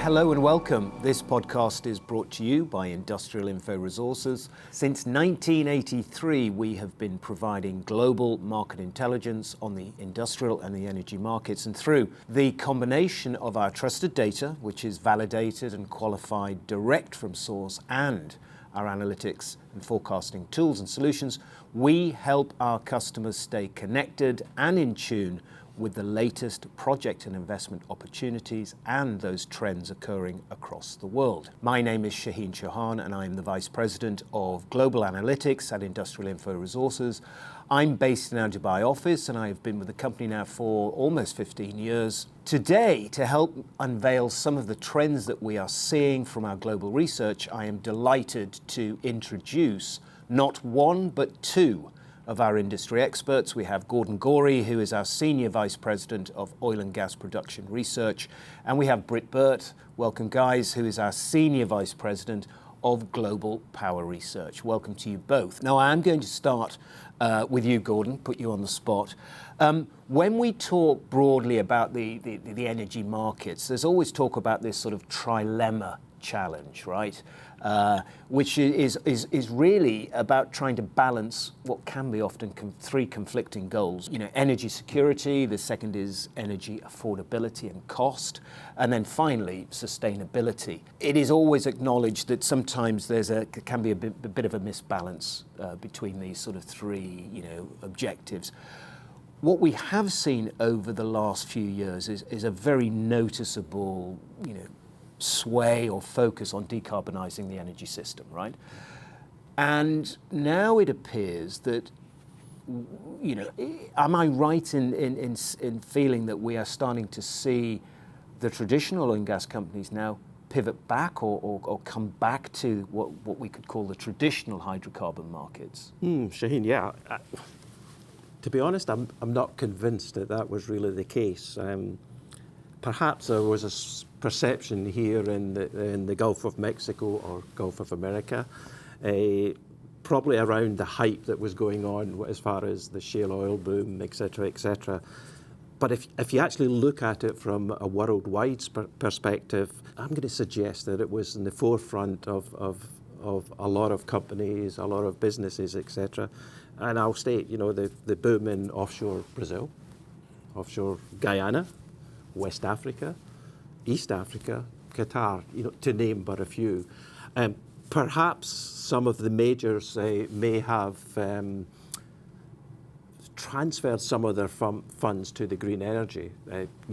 Hello and welcome. This podcast is brought to you by Industrial Info Resources. Since 1983, we have been providing global market intelligence on the industrial and the energy markets, and through the combination of our trusted data, which is validated and qualified direct from source, and our analytics and forecasting tools and solutions, we help our customers stay connected and in tune with the latest project and investment opportunities and those trends occurring across the world. My name is Shaheen Chauhan and I'm the Vice President of Global Analytics at Industrial Info Resources. I'm based in our Dubai office and I've been with the company now for almost 15 years. Today, to help unveil some of the trends that we are seeing from our global research, I am delighted to introduce not one but two of our industry experts. We have Gorrie, who is our Senior Vice President of Oil and Gas Production Research, and we have Britt Burt, welcome guys, who is our Senior Vice President of Global Power Research. Welcome to you both. Now I am going to start with you, Gordon, put you on the spot. When we talk broadly about the energy markets, there's always talk about this sort of trilemma challenge, right? Which is really about trying to balance what can be often three conflicting goals. You know, energy security, the second is energy affordability and cost, and then finally, sustainability. It is always acknowledged that sometimes can be a bit of a misbalance between these sort of three, objectives. What we have seen over the last few years is a very noticeable, sway or focus on decarbonising the energy system, right? And now it appears that, am I right in feeling that we are starting to see the traditional oil and gas companies now pivot back or come back to what we could call the traditional hydrocarbon markets? Shaheen, yeah. To be honest, I'm not convinced that was really the case. Perhaps there was a perception here in the Gulf of Mexico or Gulf of America, probably around the hype that was going on as far as the shale oil boom, et cetera, et cetera. But if you actually look at it from a worldwide perspective, I'm going to suggest that it was in the forefront of a lot of companies, a lot of businesses, et cetera. And I'll state, the boom in offshore Brazil, offshore Guyana, West Africa, East Africa, Qatar, to name but a few. Perhaps some of the majors may have transferred some of their funds to the green energy.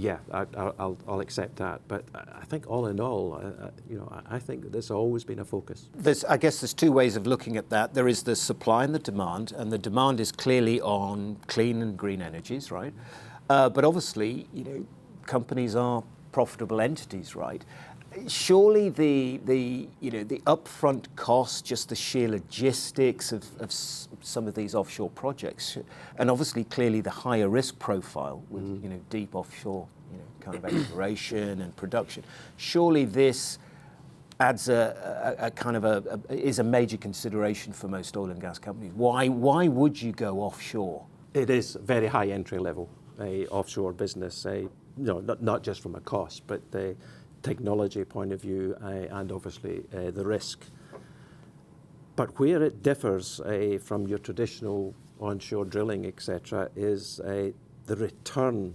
I'll accept that. But I think all in all, I think that there's always been a focus. I guess there's two ways of looking at that. There is the supply and the demand is clearly on clean and green energies, right? But obviously, companies are profitable entities, right? Surely the upfront cost, just the sheer logistics of some of these offshore projects, and obviously clearly the higher risk profile with deep offshore kind of exploration and production. Surely this adds is a major consideration for most oil and gas companies. Why would you go offshore? It is very high entry level offshore business. Not just from a cost, but the technology point of view and obviously the risk. But where it differs from your traditional onshore drilling, etc., is the return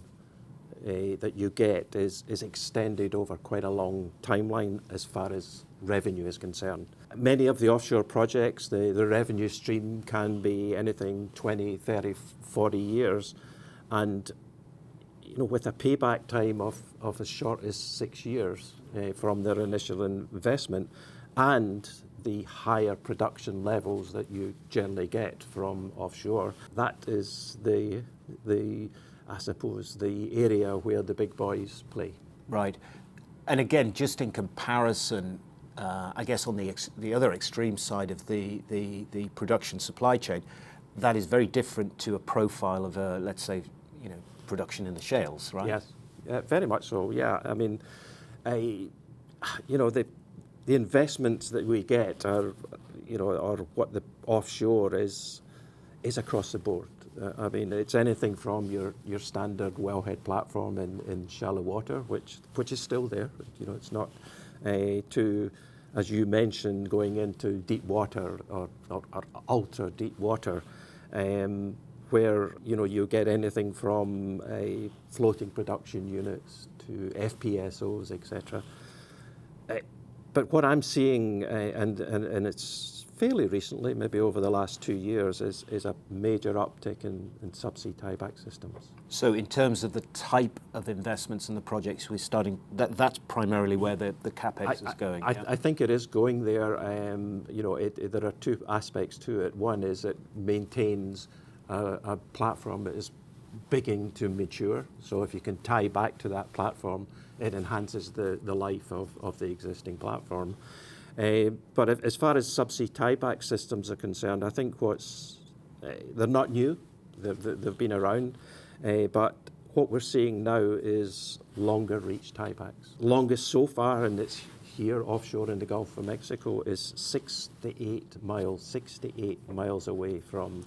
that you get is extended over quite a long timeline as far as revenue is concerned. Many of the offshore projects, the revenue stream can be anything 20, 30, 40 years, and with a payback time of as short as 6 years from their initial investment, and the higher production levels that you generally get from offshore, that is the I suppose the area where the big boys play. Right, and again, just in comparison, I guess on the other extreme side of the production supply chain, that is very different to a profile of let's say, production in the shales, right? Yes, very much so. Yeah, I mean, the investments that we get are, or what the offshore is across the board. I mean, it's anything from your standard wellhead platform in shallow water, which is still there. You know, it's not to, as you mentioned, going into deep water or ultra deep water, where you get anything from floating production units to FPSOs, etc. But what I'm seeing, and it's fairly recently, maybe over the last 2 years, is a major uptick in subsea tieback systems. So in terms of the type of investments and the projects we're starting, that's primarily where the capex is going. I think it is going there. There are two aspects to it. One is it maintains a platform that is beginning to mature. So if you can tie back to that platform, it enhances the life of the existing platform. But as far as subsea tieback systems are concerned, I think they're not new. They've been around. But what we're seeing now is longer reach tiebacks. Longest so far, and it's here offshore in the Gulf of Mexico, is 6 to 8 miles away from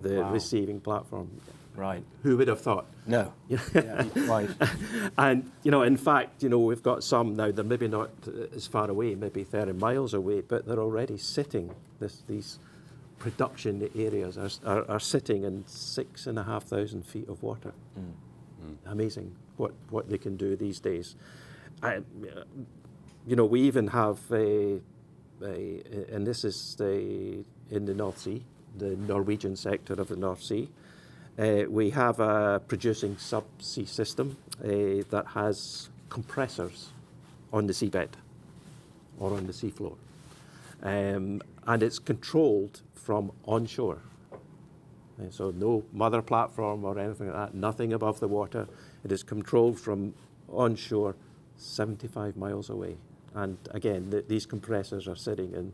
the receiving platform. Right. Who would have thought? No. Yeah, right. And, in fact, we've got some now, they're maybe not as far away, maybe 30 miles away, but they're already sitting, these production areas are sitting in 6,500 feet of water. Amazing what they can do these days. We even have and this is in the North Sea, the Norwegian sector of the North Sea. We have a producing subsea system that has compressors on the seabed or on the seafloor. And it's controlled from onshore. So no mother platform or anything like that, nothing above the water. It is controlled from onshore 75 miles away. And again, these compressors are sitting in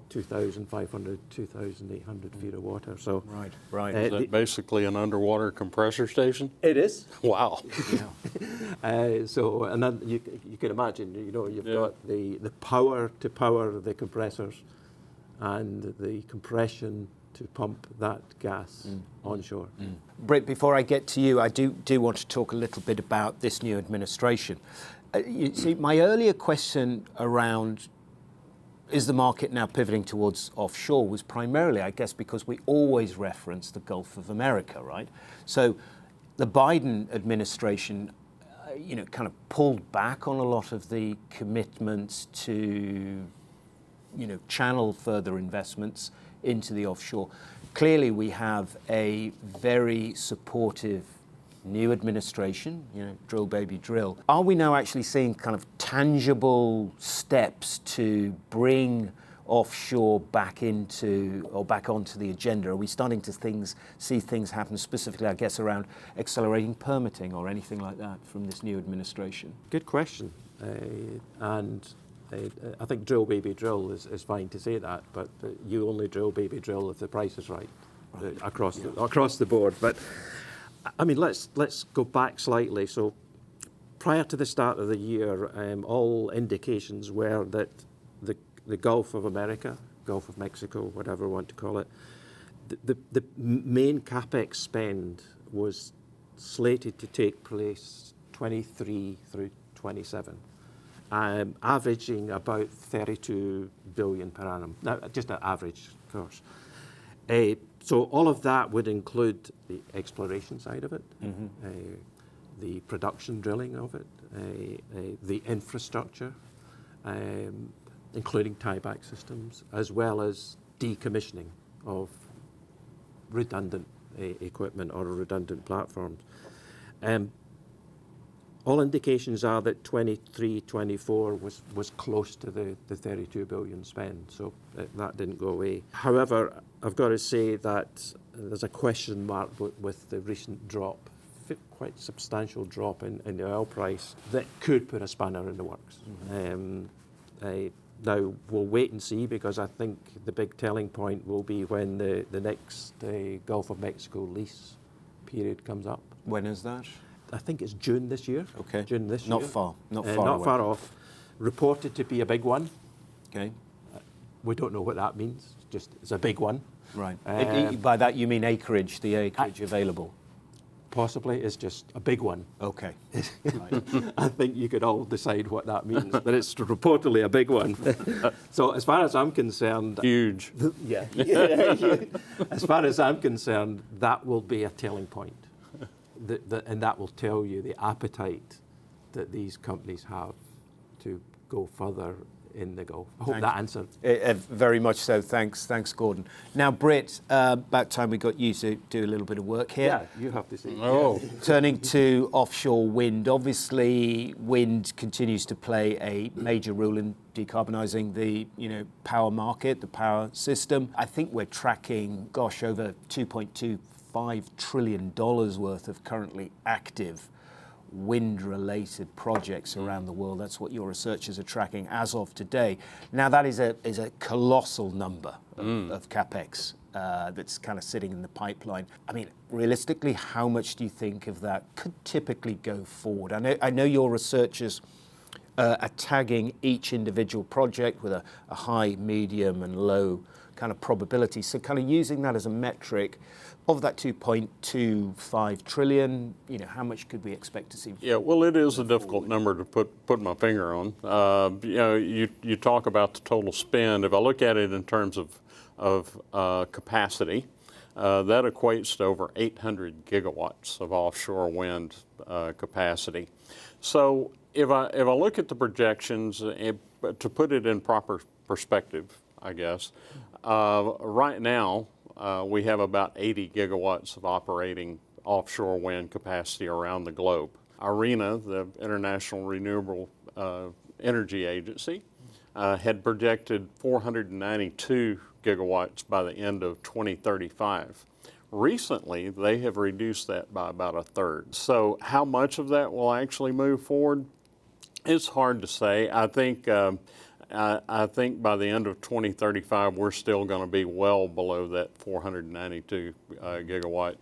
2,500, 2,800 feet of water. So right. Is that basically an underwater compressor station? It is. Wow. And then you can imagine, you've got the power to power the compressors and the compression to pump that gas onshore. Britt, before I get to you, I do want to talk a little bit about this new administration. You see, my earlier question around is the market now pivoting towards offshore was primarily, I guess, because we always reference the Gulf of America, right? So the Biden administration, kind of pulled back on a lot of the commitments to, channel further investments into the offshore. Clearly, we have a very supportive new administration, drill baby drill. Are we now actually seeing kind of tangible steps to bring offshore back onto the agenda? Are we starting to see things happen specifically, I guess, around accelerating permitting or anything like that from this new administration? Good question. I think drill baby drill is fine to say that, but you only drill baby drill if the price is right. Across the board. But I mean, let's go back slightly. So prior to the start of the year, all indications were that the Gulf of America, Gulf of Mexico, whatever you want to call it, the main capex spend was slated to take place 23 through 27, averaging about 32 billion per annum. Now, just an average, of course. So all of that would include the exploration side of it, the production drilling of it, the infrastructure, including tieback systems, as well as decommissioning of redundant equipment or redundant platforms. All indications are that 23-24 was close to the 32 billion spend, so that didn't go away. However, I've got to say that there's a question mark with the recent drop, quite substantial drop in the oil price that could put a spanner in the works. Now, we'll wait and see, because I think the big telling point will be when the next Gulf of Mexico lease period comes up. When is that? I think it's June this year. Okay. June this year. Not far off. Reported to be a big one. Okay. We don't know what that means. Just it's a big one. Right. By that you mean acreage, the acreage available? Possibly, it's just a big one. Okay. Right. I think you could all decide what that means, but it's reportedly a big one. So as far as I'm concerned, Huge. yeah. As far as I'm concerned, that will be a telling point, and that will tell you the appetite that these companies have to go further in the Gulf. I hope that answered. Very much so. Thanks, Gordon. Now, Britt, about time we got you to do a little bit of work here. Yeah, you have to say. Oh, Turning to offshore wind, obviously wind continues to play a major role in decarbonising the power market, the power system. I think we're tracking, over $2.25 trillion worth of currently active wind-related projects around the world. That's what your researchers are tracking as of today. Now that is a colossal number of capex that's kind of sitting in the pipeline. I mean, realistically, how much do you think of that could typically go forward? I know your researchers are tagging each individual project with a high, medium, and low kind of probability. So kind of using that as a metric. Of that 2.25 trillion, how much could we expect to see? yeah. Well, it is a difficult number to put my finger on. You talk about the total spend. If I look at it in terms of capacity, that equates to over 800 gigawatts of offshore wind capacity. So if I look at the projections, to put it in proper perspective, I guess, right now, we have about 80 gigawatts of operating offshore wind capacity around the globe. IRENA, the International Renewable Energy Agency, had projected 492 gigawatts by the end of 2035. Recently, they have reduced that by about a third. So how much of that will actually move forward? It's hard to say. I think by the end of 2035, we're still going to be well below that 492 gigawatt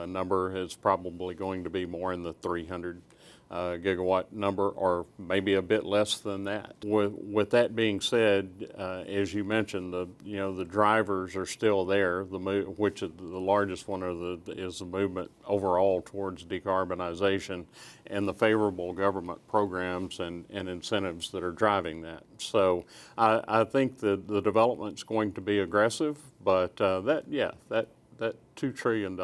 number. It's probably going to be more in the 300 gigawatt number, or maybe a bit less than that. With that being said, as you mentioned, the drivers are still there. Which is the largest one is the movement overall towards decarbonization, and the favorable government programs and incentives that are driving that. So I think the development's going to be aggressive, but that $2 trillion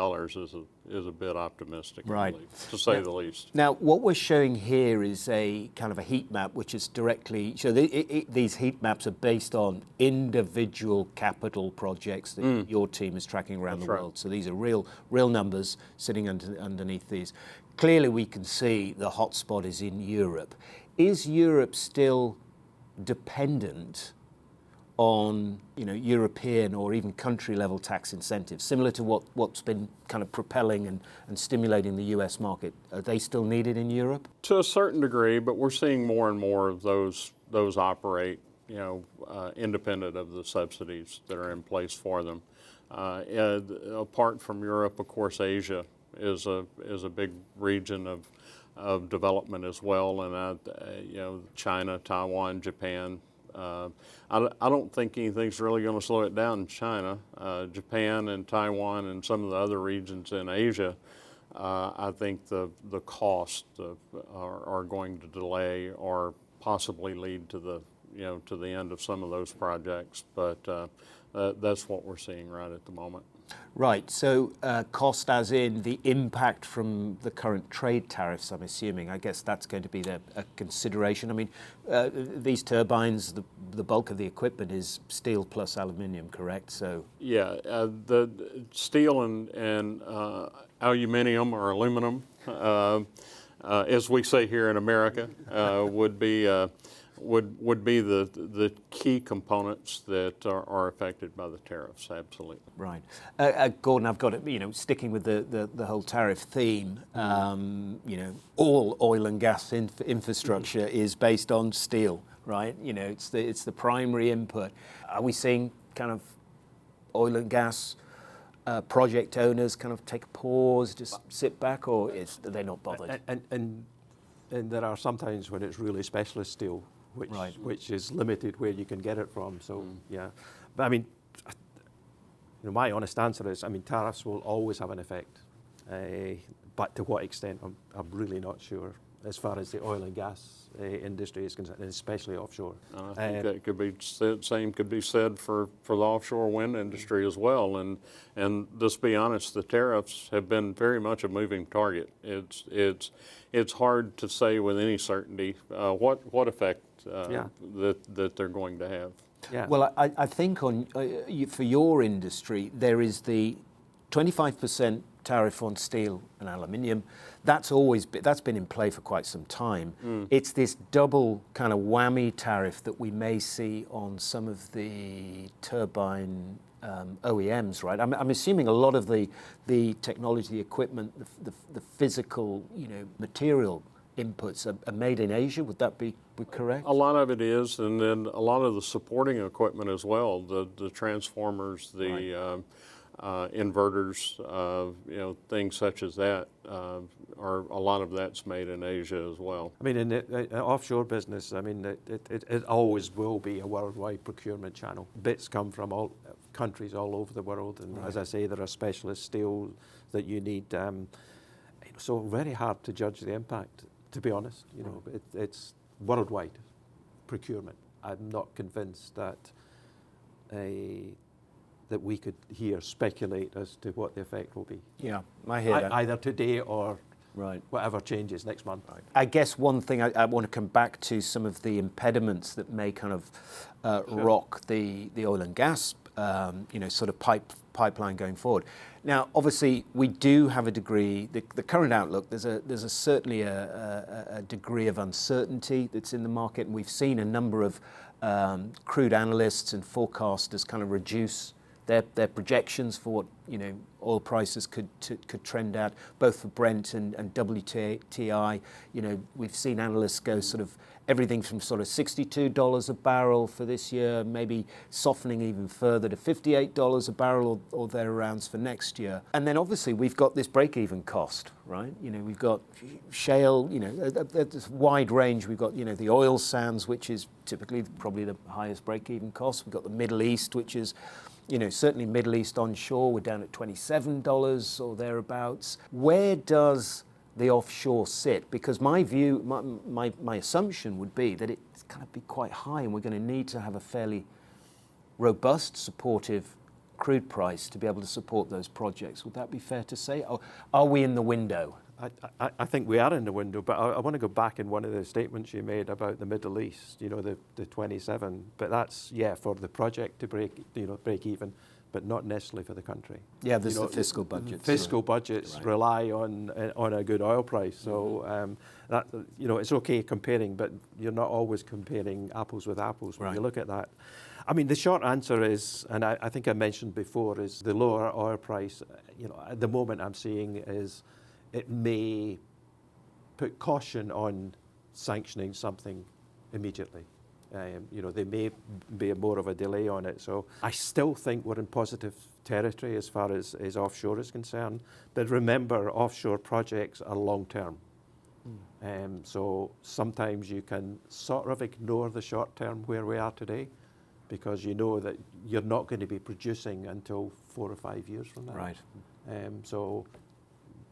is a bit optimistic, Right. to say the least. Now, what we're showing here is a kind of a heat map, which is directly, so these heat maps are based on individual capital projects that your team is tracking around the world. So these are real numbers sitting underneath these. Clearly, we can see the hotspot is in Europe. Is Europe still dependent on European or even country level tax incentives, similar to what's been kind of propelling and stimulating the US market? Are they still needed in Europe? To a certain degree, but we're seeing more and more of those operate independent of the subsidies that are in place for them. Apart from Europe, of course, Asia is a big region of development as well, and China, Taiwan, Japan. I don't think anything's really going to slow it down in China. Japan and Taiwan and some of the other regions in Asia, I think the costs are going to delay or possibly lead to the end of some of those projects. But that's what we're seeing right at the moment. Right, so cost as in the impact from the current trade tariffs, I'm assuming. I guess that's going to be a consideration. I mean, these turbines, the bulk of the equipment is steel plus aluminium, correct? So yeah, the steel and aluminium or aluminum, as we say here in America, would be the key components that are affected by the tariffs. Absolutely. Right, Gordon. I've got it. Sticking with the whole tariff theme. All oil and gas infrastructure is based on steel, right? It's the primary input. Are we seeing kind of oil and gas project owners kind of take a pause, just sit back, or are they not bothered? And there are sometimes when it's really specialist steel, which is limited where you can get it from. So yeah, but I mean, my honest answer is, tariffs will always have an effect, but to what extent, I'm really not sure. As far as the oil and gas industry is concerned, and especially offshore. I think that could be said, same could be said for the offshore wind industry as well. And let's be honest, the tariffs have been very much a moving target. It's hard to say with any certainty what effect that they're going to have. Yeah. Well, I think for your industry, there is the 25% tariff on steel and aluminium. That's been in play for quite some time. It's this double kind of whammy tariff that we may see on some of the turbine OEMs, right? I'm assuming a lot of the technology, the equipment, the physical, material inputs are made in Asia. Would that be correct? A lot of it is, and then a lot of the supporting equipment as well, the transformers, the inverters, things such as that, a lot of that's made in Asia as well. In the offshore business, it always will be a worldwide procurement channel. Bits come from all countries all over the world, and as I say, there are specialist steel that you need. So very hard to judge the impact, to be honest. It's worldwide procurement. I'm not convinced that that we could here speculate as to what the effect will be. Yeah, I hear that. Either today or whatever changes next month. Right. I guess one thing I want to come back to some of the impediments that may kind of rock the oil and gas, sort of pipeline going forward. Now, obviously, we do have a degree. The current outlook, there's certainly a degree of uncertainty that's in the market, and we've seen a number of crude analysts and forecasters kind of reduce their projections for what oil prices could trend at, both for Brent and WTI. We've seen analysts go sort of everything from sort of $62 a barrel for this year, maybe softening even further to $58 a barrel or thereabouts for next year. And then obviously we've got this break-even cost, right? We've got shale, this wide range. We've got, the oil sands, which is typically probably the highest break-even cost. We've got the Middle East, which is certainly Middle East onshore, we're down at $27 or thereabouts. Where does the offshore sit? Because my view, my assumption would be that it's going to be quite high, and we're going to need to have a fairly robust, supportive crude price to be able to support those projects. Would that be fair to say? Or are we in the window? I think we are in the window, but I want to go back in one of the statements you made about the Middle East, the 27, but that's, for the project to break even, but not necessarily for the country. Yeah, there's the fiscal budgets. Fiscal budgets rely on a good oil price, so that it's okay comparing, but you're not always comparing apples with apples when you look at that. The short answer is, and I think I mentioned before, is the lower oil price. At the moment I'm seeing is it may put caution on sanctioning something immediately. There may be more of a delay on it. So I still think we're in positive territory as far as offshore is concerned. But remember, offshore projects are long term. So sometimes you can sort of ignore the short term where we are today, because you know that you're not going to be producing until 4 or 5 years from now. Right. So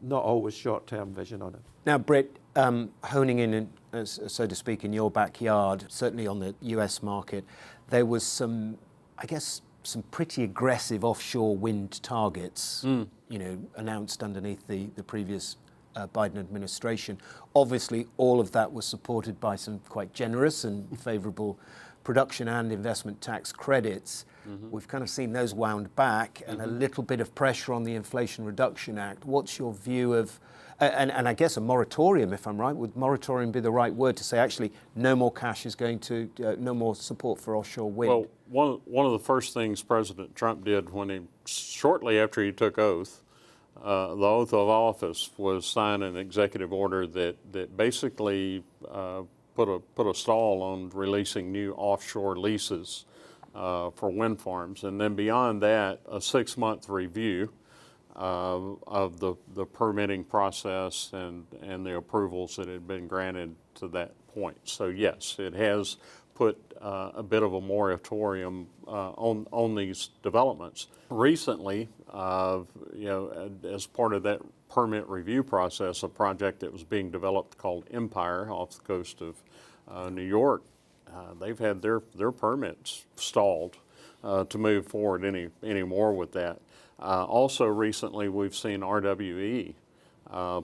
not always short-term vision on it. Now, Britt, honing in, so to speak, in your backyard, certainly on the US market, there was some pretty aggressive offshore wind targets, announced underneath the previous Biden administration. Obviously, all of that was supported by some quite generous and favorable production and investment tax credits. We've kind of seen those wound back, and a little bit of pressure on the Inflation Reduction Act. What's your view of, and I guess a moratorium, if I'm right, would moratorium be the right word to say, actually, no more cash is going to, no more support for offshore wind? Well, one of the first things President Trump did shortly after he took oath, the oath of office, was sign an executive order that basically put a stall on releasing new offshore leases for wind farms, and then beyond that, a 6-month review of the permitting process and the approvals that had been granted to that point. So yes, it has put a bit of a moratorium on these developments. Recently, as part of that permit review process, a project that was being developed called Empire off the coast of New York, they've had their permits stalled to move forward any more with that. Also recently, we've seen RWE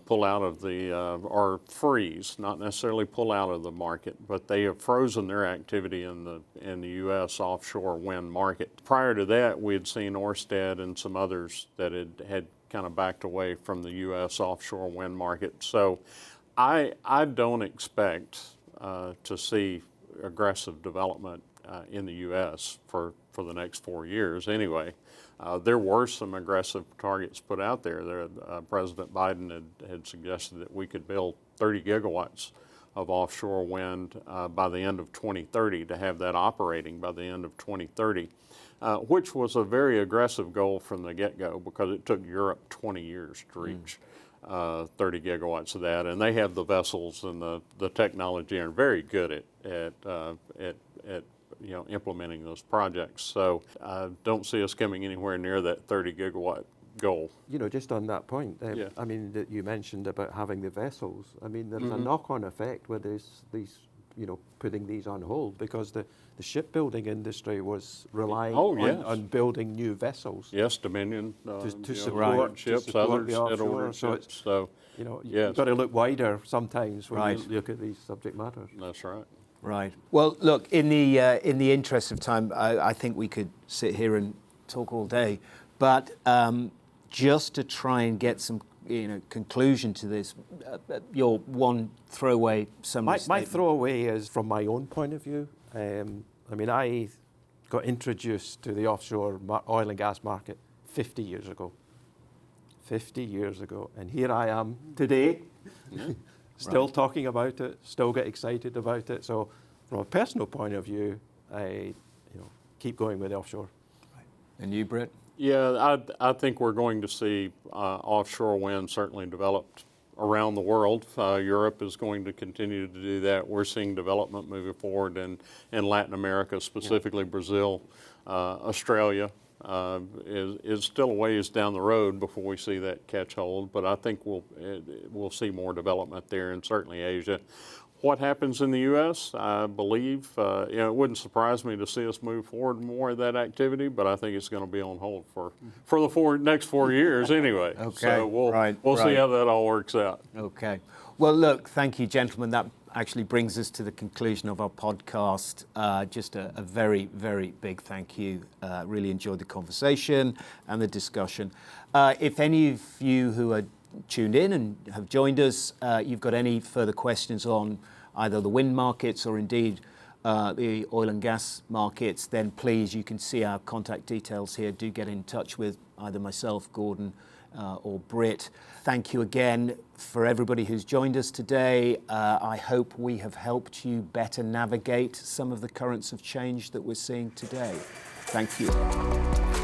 pull out of or freeze, not necessarily pull out of the market, but they have frozen their activity in the U.S. offshore wind market. Prior to that, we had seen Ørsted and some others that had kind of backed away from the U.S. offshore wind market. So I don't expect to see aggressive development in the U.S. for the next 4 years anyway. There were some aggressive targets put out there. President Biden had suggested that we could build 30 gigawatts of offshore wind by the end of 2030, to have that operating by the end of 2030, which was a very aggressive goal from the get-go, because it took Europe 20 years to reach 30 gigawatts of that. And they have the vessels and the technology, and are very good at implementing those projects. So I don't see us coming anywhere near that 30 gigawatt goal. Just on that point, Yeah. I mean, that you mentioned about having the vessels. I mean, there's a knock-on effect with these, putting these on hold, because the shipbuilding industry was relying on building new vessels. Yes, Dominion to support ships, to support others the had offshore. ordered So ships. So you've yes. got to look wider sometimes when Right. you look at these subject matters. That's right. Right. Well, look, in the interest of time, I think we could sit here and talk all day, but just to try and get some conclusion to this, your one throwaway summary My statement. throwaway is from my own point of view. I mean, I got introduced to the offshore oil and gas market 50 years ago. 50 years ago, and here I am today. Still talking about it, still get excited about it. So from a personal point of view, I keep going with offshore. Right. And you, Britt? Yeah, I think we're going to see offshore wind certainly developed around the world. Europe is going to continue to do that. We're seeing development moving forward in Latin America, specifically Brazil, Australia. Is still a ways down the road before we see that catch hold, but I think we'll see more development there, and certainly Asia. What happens in the U.S., I believe, it wouldn't surprise me to see us move forward more of that activity, but I think it's going to be on hold for the next 4 years anyway. Okay. So we'll see how that all works out. Okay. Well, look, thank you, gentlemen. That actually brings us to the conclusion of our podcast. Just a very, very big thank you. Really enjoyed the conversation and the discussion. If any of you who are tuned in and have joined us, you've got any further questions on either the wind markets or indeed the oil and gas markets, then please, you can see our contact details here. Do get in touch with either myself, Gordon, or Britt. Thank you again for everybody who's joined us today. I hope we have helped you better navigate some of the currents of change that we're seeing today. Thank you.